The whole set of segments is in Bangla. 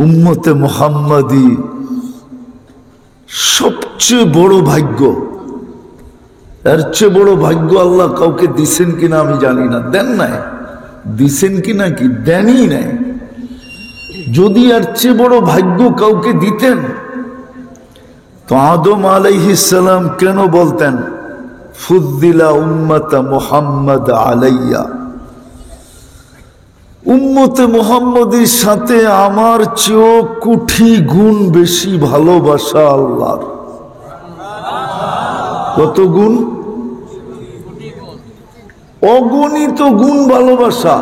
উম্মতে মুহাম্মাদি সবচেয়ে বড় ভাগ্য। এর চেয়ে বড় ভাগ্য আল্লাহ কাউকে দিছেন কিনা আমি জানি না, দেন নাই, দিছেন কিনা কি দেনই নাই। যদি এর চেয়ে বড় ভাগ্য কাউকে দিতেন তো আদম আলাইহিস সালাম কেন বলতেন ফুদ্দিলা উম্মতা মুহাম্মদ আলাইয়া, উম্মতে মুহাম্মদের সাথে আমার চেয়েও কোটি গুণ বেশি ভালোবাসা আল্লাহর। কত গুণ? অগণিত গুণ ভালোবাসা।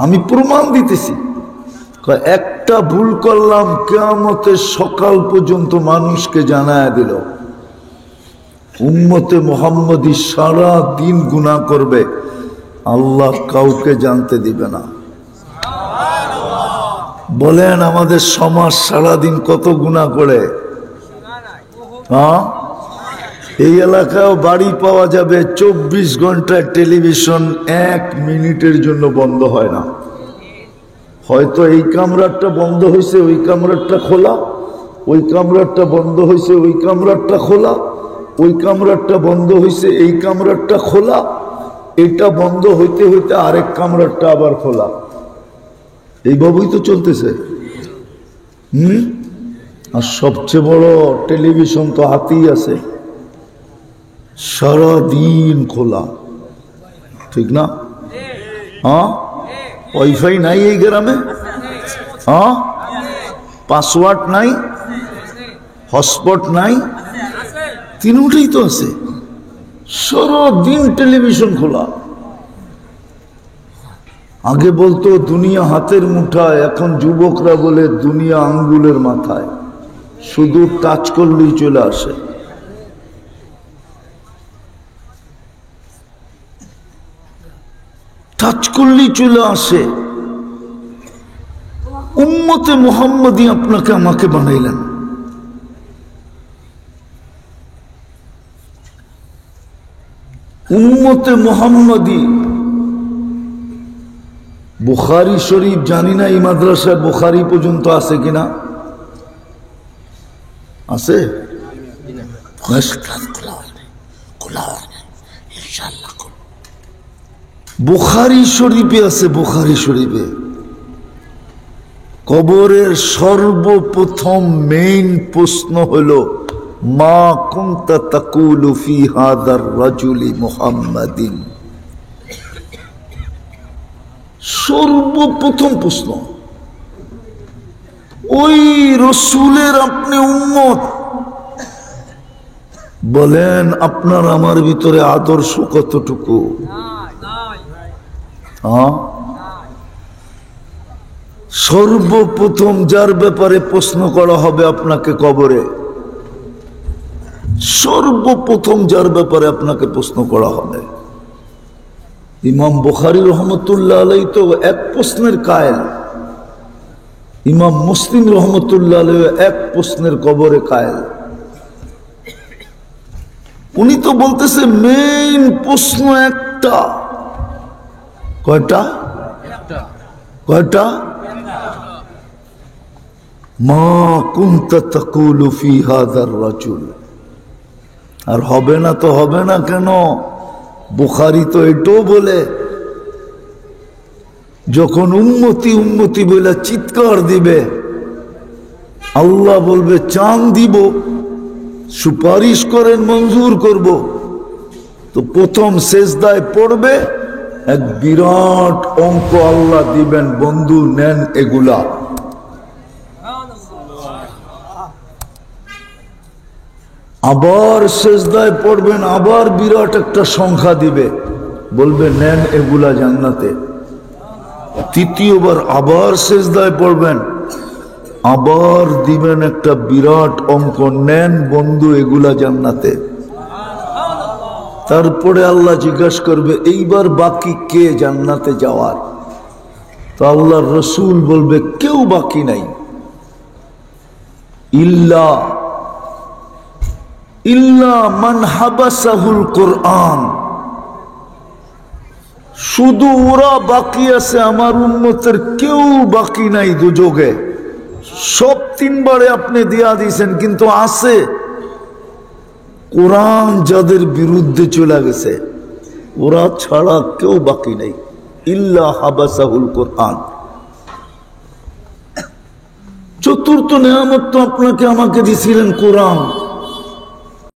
আমি প্রমাণ দিতেছি। একটা ভুল করলাম কিয়ামতের সকাল পর্যন্ত মানুষকে জানায় দিল। উম্মতে মুহাম্মদী সারা দিন গুনাহ করবে, আল্লাহ কাউকে জানতে দিবে না। বলেন আমাদের সমাজ সারাদিন কত গুনাহ করে? হ্যাঁ, এই এলাকায় বাড়ি পাওয়া যাবে 24 ঘন্টায় টেলিভিশন 1 মিনিটের জন্য বন্ধ হয় না। হয়তো এই কামরাটা বন্ধ হয়েছে, ওই কামরাটা খোলা, ওই কামরাটা বন্ধ হয়েছে, ওই কামরাটা খোলা, ওই কামরাটা বন্ধ হয়েছে, এই কামরাটা খোলা, এটা বন্ধ হইতে হইতে আরেক কামরাটা আবার খোলা। এইভাবেই তো চলতেছে। আর সবচেয়ে বড় টেলিভিশন তো হাতেই আছে, সারাদিন খোলা, ঠিক না? হ্যাঁ, ওয়াইফাই নাই এই গ্রামে? হ্যাঁ, পাসওয়ার্ড নাই, হটস্পট নাই, তিনটাই তো আছে। সারাদিন টেলিভিশন খোলা। আগে বলতো দুনিয়া হাতের মুঠায়, এখন যুবকরা বলে দুনিয়া আঙ্গুলের মাথায়, শুধু টাচ করলেই চলে আসে। টাচ করলেই চলে আসে। উম্মতে মুহাম্মদী আপনাকে আমাকে বানাইলেন। উম্মতে মুহাম্মদী বুখারী শরীফ, জানি না এই মাদ্রাসায় বুখারী পর্যন্ত আছে কিনা। আছে? বুখারী শরীফে আছে। বুখারী শরীফে কবরের সর্বপ্রথম মেইন প্রশ্ন হলো মা কুনতা তাকুলু ফি হাদার রাজুলি মুহাম্মাদিন। সর্বপ্রথম প্রশ্ন। ওই রসুলের আপনি উম্মত, বলেন আপনার আমার ভিতরে আদর্শ কতটুকু? সর্বপ্রথম যার ব্যাপারে প্রশ্ন করা হবে আপনাকে কবরে, সর্বপ্রথম যার ব্যাপারে আপনাকে প্রশ্ন করা হবে। ইমাম বুখারী রহমতুল্লাহ আলাইহি তো এক প্রশ্নের কায়েল, ইমাম মুসলিম রহমতুল্লাহ আলাইহি এক প্রশ্নের কবরে কায়েল। উনি তো বলতেছে মেইন প্রশ্ন একটা। কয়টা? কয়টা? মা কুনতা তাকুলু ফি হাদার রাজুল। আর হবে না তো হবে না কেন? বুখারী তো এটাও বলে, যখন উম্মতি উম্মতি বলে চিৎকার দিবে, আল্লাহ বলবে চাঁদ দিব, সুপারিশ করেন মঞ্জুর করব। তো প্রথম সেজদায় পড়বে, এক বিরাট অঙ্ক আল্লাহ দিবেন, বন্ধু নেন এগুলা। আবার সেজদায় পড়বেন, আবার বিরাট একটা সংখ্যা দিবে, বলবে নেন এগুলা জান্নাতে। তৃতীয়বার আবার সেজদায় পড়বেন, আবার দিবেন একটা বিরাট অঙ্ক, নেন বন্ধু এগুলা জান্নাতে। তারপরে আল্লাহ জিজ্ঞাসা করবে এইবার বাকি কে জান্নাতে যাওয়ার? তো আল্লাহর রসুল বলবে কেউ বাকি নাই, ইল্লা মান হাবাসাহুল কোরআন। শুধু ওরা বাকি আছে, আমার উম্মতের কেউ বাকি নাই দুযোগে। সব 3 বারে আপনি দিয়া দিয়েছেন, কিন্তু আছে কোরআন যাদের বিরুদ্ধে চলে গেছে ওরা ছাড়া কেউ বাকি নেই, ইল্লা হাবাসাহুল কোরআন। চতুর্থ নেয়ামত তো আপনাকে আমাকে দিছিলেন কোরআন।